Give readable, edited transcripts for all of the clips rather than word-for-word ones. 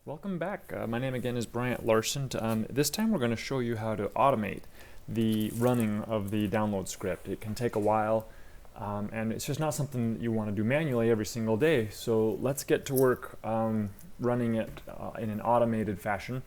Welcome back. My name again is Bryant Larson. This time we're going to show you how to automate the running of the download script. It can take a while and it's just not something that you want to do manually every single day. So let's get to work running it in an automated fashion.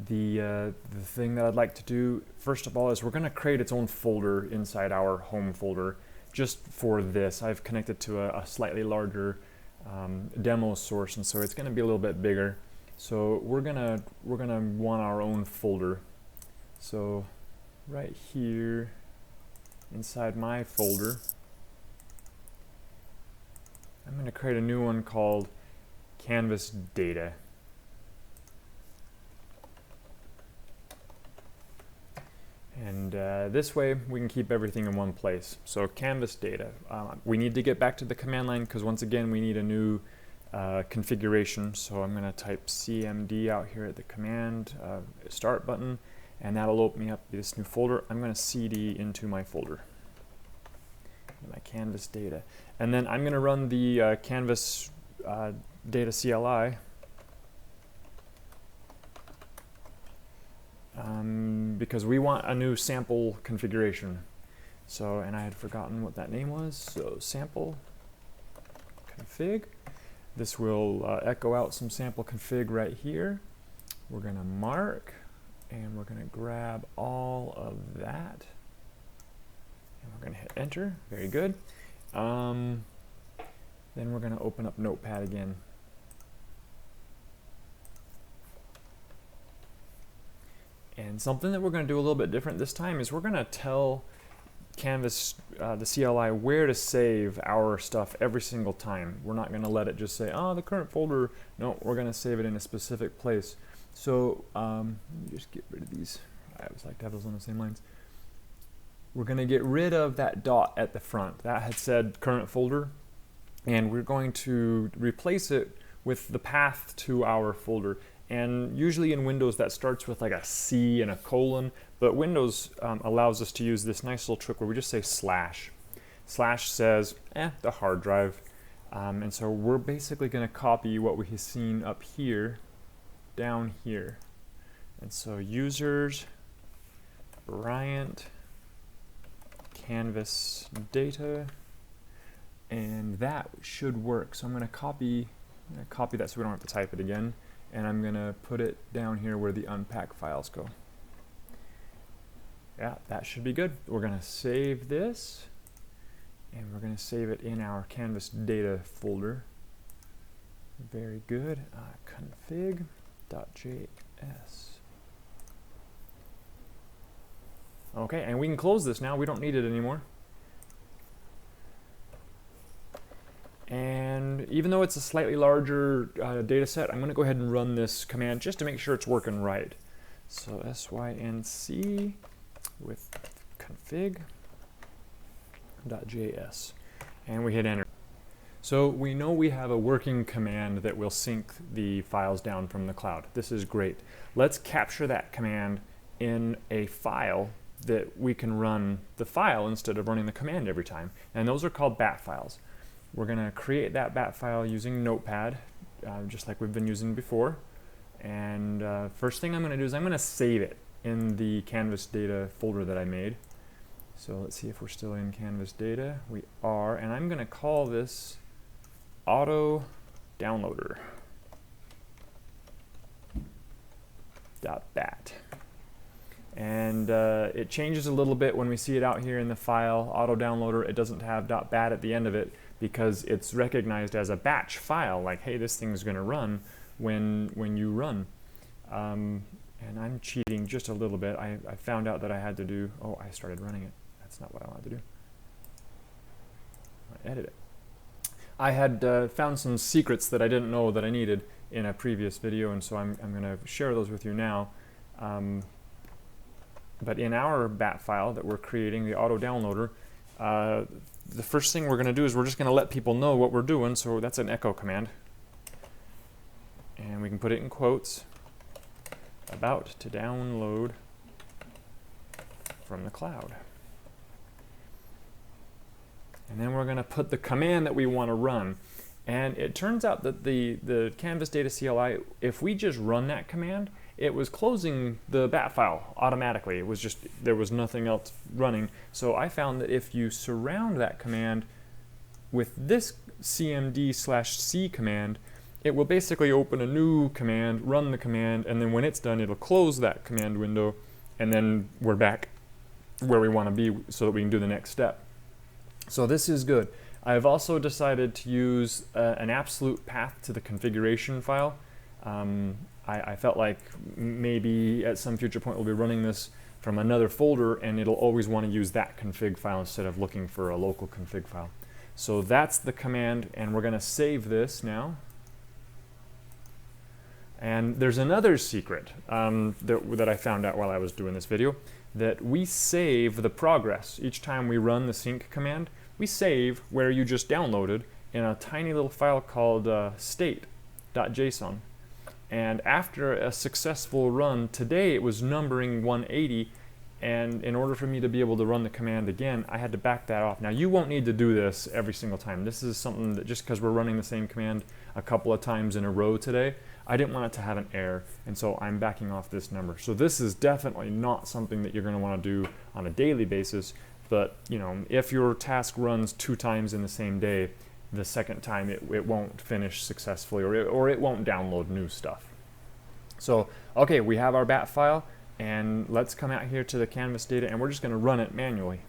The thing that I'd like to do first of all is we're going to create its own folder inside our home folder just for this. I've connected to a slightly larger demo source, and so it's going to be a little bit bigger. So we're gonna want our own folder. So right here inside my folder, I'm going to create a new one called CanvasData. And this way we can keep everything in one place. So CanvasData. We need to get back to the command line because once again we need a new configuration. So I'm going to type cmd out here at the command start button, and that'll open me up this new folder. I'm going to cd into my folder, my CanvasData, and then I'm going to run the Canvas data CLI because we want a new sample configuration. So, and I had forgotten what that name was. So sample config. This will echo out some sample config right here. We're going to mark, and we're going to grab all of that. And we're going to hit enter. Very good. Then we're going to open up Notepad again. And something that we're going to do a little bit different this time is we're going to tell Canvas, the CLI, where to save our stuff every single time. We're not going to let it just say, oh, the current folder. No, we're going to save it in a specific place. So let me just get rid of these. I always like to have those on the same lines. We're going to get rid of that dot at the front. That had said current folder, and we're going to replace it with the path to our folder. And usually in Windows that starts with like a C and a colon, but Windows allows us to use this nice little trick where we just say slash. Slash says, the hard drive. And so we're basically going to copy what we have seen up here, down here. And so users, Bryant, Canvas data, and that should work. So I'm going to copy that so we don't have to type it again. And I'm going to put it down here where the unpack files go. Yeah, that should be good. We're going to save this, and we're going to save it in our Canvas data folder. Very good. Config.js. Okay, and we can close this now. We don't need it anymore. And even though it's a slightly larger data set, I'm going to go ahead and run this command just to make sure it's working right. So sync with config.js, and we hit enter. So we know we have a working command that will sync the files down from the cloud. This is great. Let's capture that command in a file that we can run the file instead of running the command every time. And those are called bat files. We're going to create that bat file using Notepad, just like we've been using before. And first thing I'm going to do is I'm going to save it in the Canvas data folder that I made. So let's see if we're still in Canvas data. We are, and I'm going to call this auto downloader .bat. And it changes a little bit when we see it out here in the file auto downloader. It doesn't have .bat at the end of it, because it's recognized as a batch file, like, hey, this thing's going to run when you run. And I'm cheating just a little bit. I found out that I had to do, I started running it. That's not what I wanted to do. I edit it. I had found some secrets that I didn't know that I needed in a previous video, and so I'm going to share those with you now. But in our bat file that we're creating, the auto downloader, the first thing we're going to do is we're just going to let people know what we're doing. So that's an echo command. And we can put it in quotes. About to download from the cloud. And then we're going to put the command that we want to run. And it turns out that the CanvasData CLI, if we just run that command, it was closing the bat file automatically. It was just, there was nothing else running. So I found that if you surround that command with this cmd/c command, it will basically open a new command, run the command, and then when it's done, it'll close that command window, and then we're back where we want to be so that we can do the next step. So this is good. I've also decided to use an absolute path to the configuration file. I felt like maybe at some future point we'll be running this from another folder, and it'll always want to use that config file instead of looking for a local config file. So that's the command, and we're going to save this now. And there's another secret that I found out while I was doing this video, that we save the progress. Each time we run the sync command, we save where you just downloaded in a tiny little file called state.json. And after a successful run, today it was numbering 180, and in order for me to be able to run the command again, I had to back that off. Now you won't need to do this every single time. This is something that just because we're running the same command a couple of times in a row today, I didn't want it to have an error, and so I'm backing off this number. So this is definitely not something that you're going to want to do on a daily basis, but you know, if your task runs 2 times in the same day, the second time it won't finish successfully, or it won't download new stuff. So okay, we have our bat file, and let's come out here to the CanvasData, and we're just going to run it manually.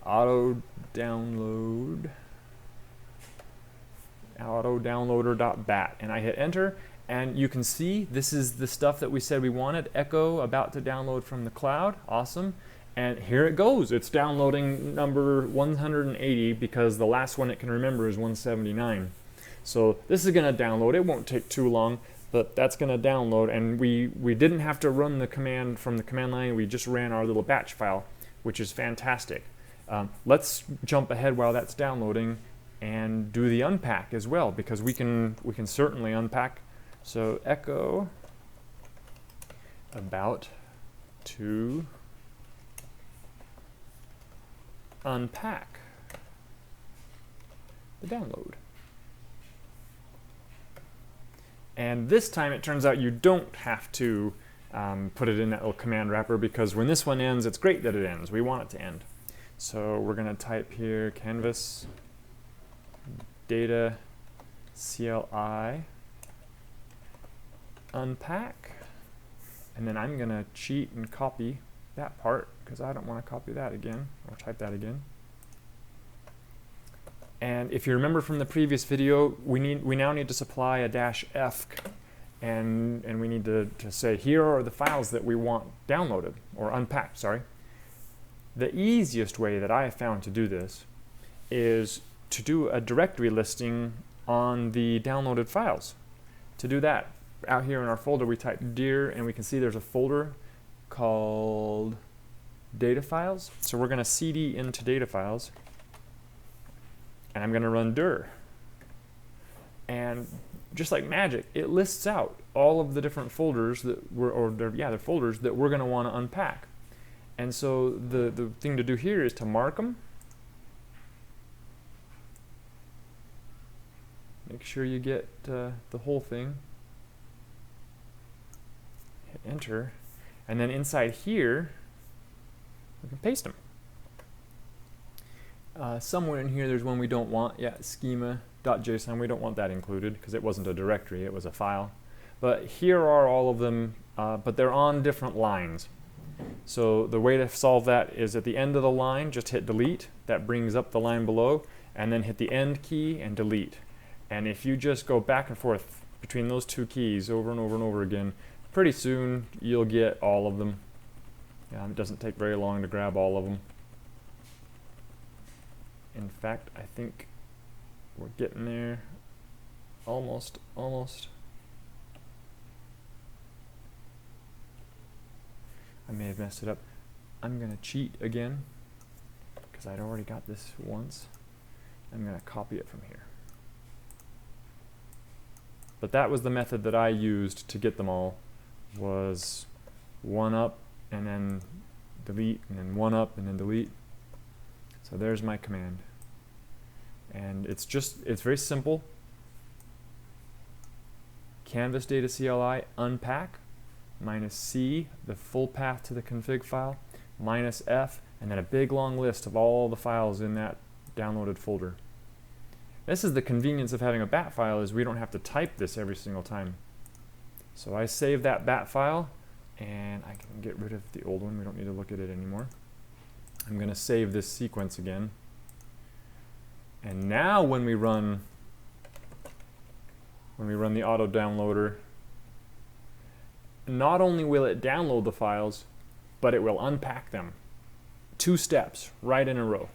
Auto downloader.bat, and I hit enter, and you can see this is the stuff that we said we wanted. Echo about to download from the cloud. Awesome. And here it goes. It's downloading number 180 because the last one it can remember is 179. So this is going to download. It won't take too long, but that's going to download, and we didn't have to run the command from the command line. We just ran our little batch file, which is fantastic. Let's jump ahead while that's downloading and do the unpack as well, because we can certainly unpack. So echo about to unpack the download. And this time it turns out you don't have to put it in that little command wrapper, because when this one ends, it's great that it ends. We want it to end. So we're going to type here CanvasData CLI unpack, and then I'm going to cheat and copy that part because I don't want to copy that again, or type that again. And if you remember from the previous video, we now need to supply a -f, and we need to say here are the files that we want downloaded or unpacked. Sorry. The easiest way that I have found to do this is to do a directory listing on the downloaded files. To do that, out here in our folder we type dir, and we can see there's a folder called data files. So we're going to cd into data files, and I'm going to run dir. And just like magic, it lists out all of the different folders that they're folders that we're going to want to unpack. And so the thing to do here is to mark them. Make sure you get the whole thing. Hit enter. And then inside here, we can paste them. Somewhere in here there's one we don't want. Yeah, schema.json. We don't want that included because it wasn't a directory, it was a file. But here are all of them, but they're on different lines. So the way to solve that is at the end of the line, just hit delete. That brings up the line below, and then hit the end key and delete. And if you just go back and forth between those two keys over and over and over again, pretty soon you'll get all of them. It doesn't take very long to grab all of them. In fact, I think we're getting there. Almost. I may have messed it up. I'm going to cheat again because I'd already got this once. I'm going to copy it from here. But that was the method that I used to get them all, was one up and then delete, and then one up and then delete. So there's my command. And it's very simple. CanvasData CLI unpack minus C, the full path to the config file, minus F, and then a big long list of all the files in that downloaded folder. This is the convenience of having a bat file, is we don't have to type this every single time. So I save that bat file, and I can get rid of the old one. We don't need to look at it anymore. I'm going to save this sequence again. And now when we run the auto downloader, not only will it download the files, but it will unpack them. 2 steps right in a row.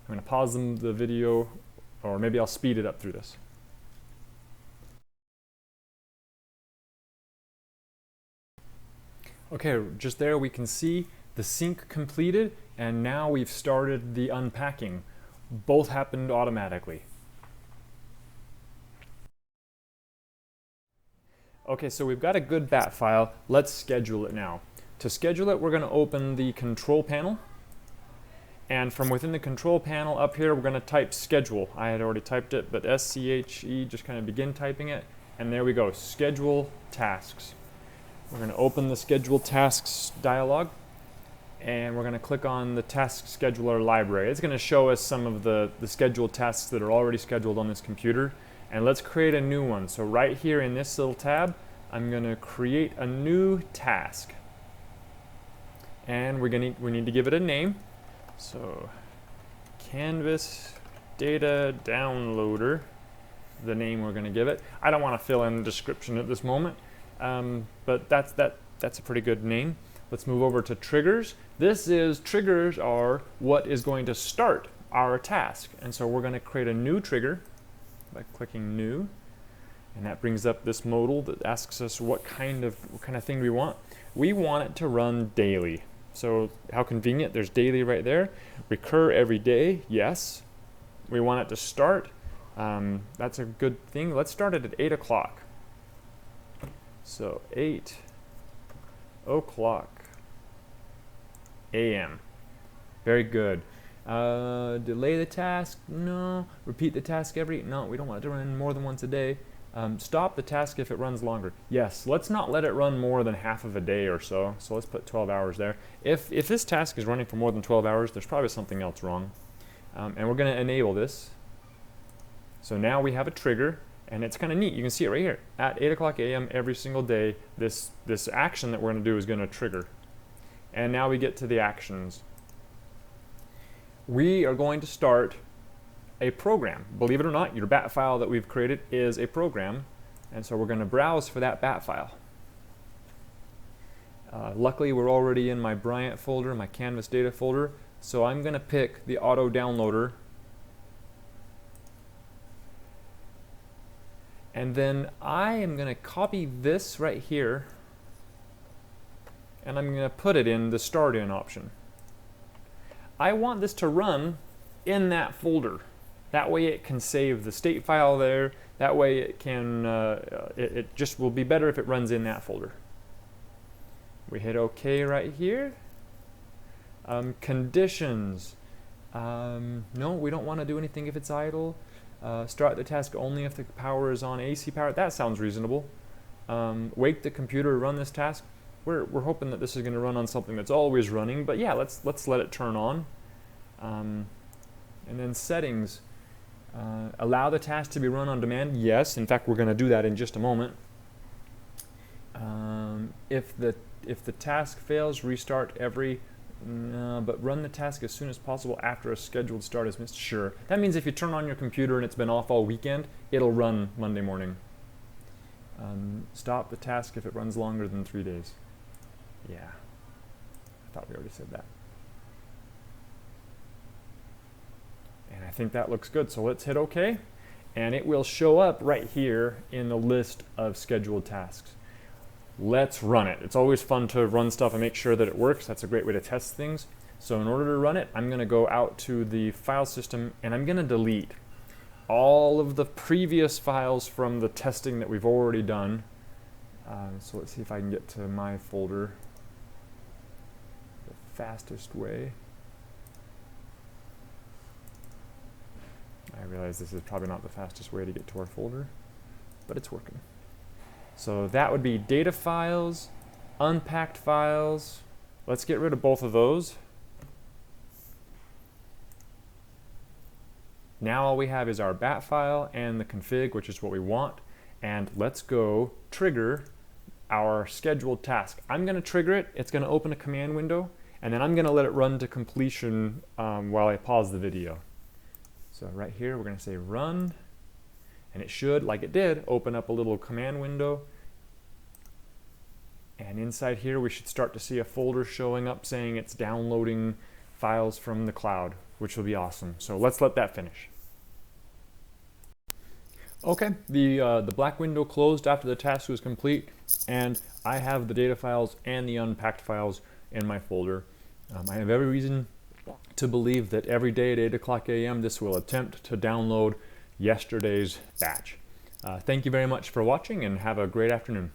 I'm going to pause the video, or maybe I'll speed it up through this. Okay, just there we can see the sync completed, and now we've started the unpacking. Both happened automatically. Okay, so we've got a good bat file. Let's schedule it now. To schedule it, we're going to open the control panel. And from within the control panel up here, we're going to type schedule. I had already typed it, but SCHE, just kind of begin typing it. And there we go, schedule tasks. We're going to open the schedule tasks dialog. And we're going to click on the task scheduler library. It's going to show us some of the scheduled tasks that are already scheduled on this computer. And let's create a new one. So right here in this little tab, I'm going to create a new task. And we need to give it a name. So CanvasData downloader, the name we're going to give it. I don't want to fill in the description at this moment, but that's a pretty good name. Let's move over to triggers. Triggers are what is going to start our task. And so we're going to create a new trigger by clicking new. And that brings up this modal that asks us what kind of thing we want. We want it to run daily. So how convenient, there's daily right there. Recur every day, yes. We want it to start. That's a good thing. Let's start it at 8 o'clock. So 8 o'clock a.m. Very good. Delay the task? No. Repeat the task no, we don't want it to run more than once a day. Stop the task if it runs longer. Yes, let's not let it run more than half of a day or so. So let's put 12 hours there. If this task is running for more than 12 hours, there's probably something else wrong. And we're going to enable this. So now we have a trigger, and it's kind of neat. You can see it right here. At 8 o'clock a.m. every single day, this action that we're going to do is going to trigger. And now we get to the actions. We are going to start a program. Believe it or not, your bat file that we've created is a program, and so we're going to browse for that bat file. Luckily, we're already in my Bryant folder, my CanvasData folder, so I'm going to pick the auto downloader, and then I am going to copy this right here, and I'm going to put it in the Start In option. I want this to run in that folder. That way it can save the state file there. That way it can, it just will be better if it runs in that folder. We hit OK right here. Conditions. No, we don't want to do anything if it's idle. Start the task only if the power is on AC power. That sounds reasonable. Wake the computer to run this task. We're hoping that this is going to run on something that's always running, but yeah, let's let it turn on. And then settings. Allow the task to be run on demand. Yes, in fact, we're going to do that in just a moment. If the task fails, restart every. But run the task as soon as possible after a scheduled start is missed. Sure. That means if you turn on your computer and it's been off all weekend, it'll run Monday morning. Stop the task if it runs longer than 3 days. Yeah, I thought we already said that. And I think that looks good, so let's hit OK. And it will show up right here in the list of scheduled tasks. Let's run it. It's always fun to run stuff and make sure that it works. That's a great way to test things. So in order to run it, I'm going to go out to the file system, and I'm going to delete all of the previous files from the testing that we've already done. So let's see if I can get to my folder the fastest way. I realize this is probably not the fastest way to get to our folder, but it's working. So that would be data files, unpacked files. Let's get rid of both of those. Now all we have is our bat file and the config, which is what we want. And let's go trigger our scheduled task. I'm going to trigger it. It's going to open a command window, and then I'm going to let it run to completion while I pause the video. So right here, we're going to say run, and it should, like it did, open up a little command window. And inside here, we should start to see a folder showing up saying it's downloading files from the cloud, which will be awesome. So let's let that finish. Okay, the black window closed after the task was complete, and I have the data files and the unpacked files in my folder. I have every reason to believe that every day at 8 o'clock a.m. this will attempt to download yesterday's batch. Thank you very much for watching, and have a great afternoon.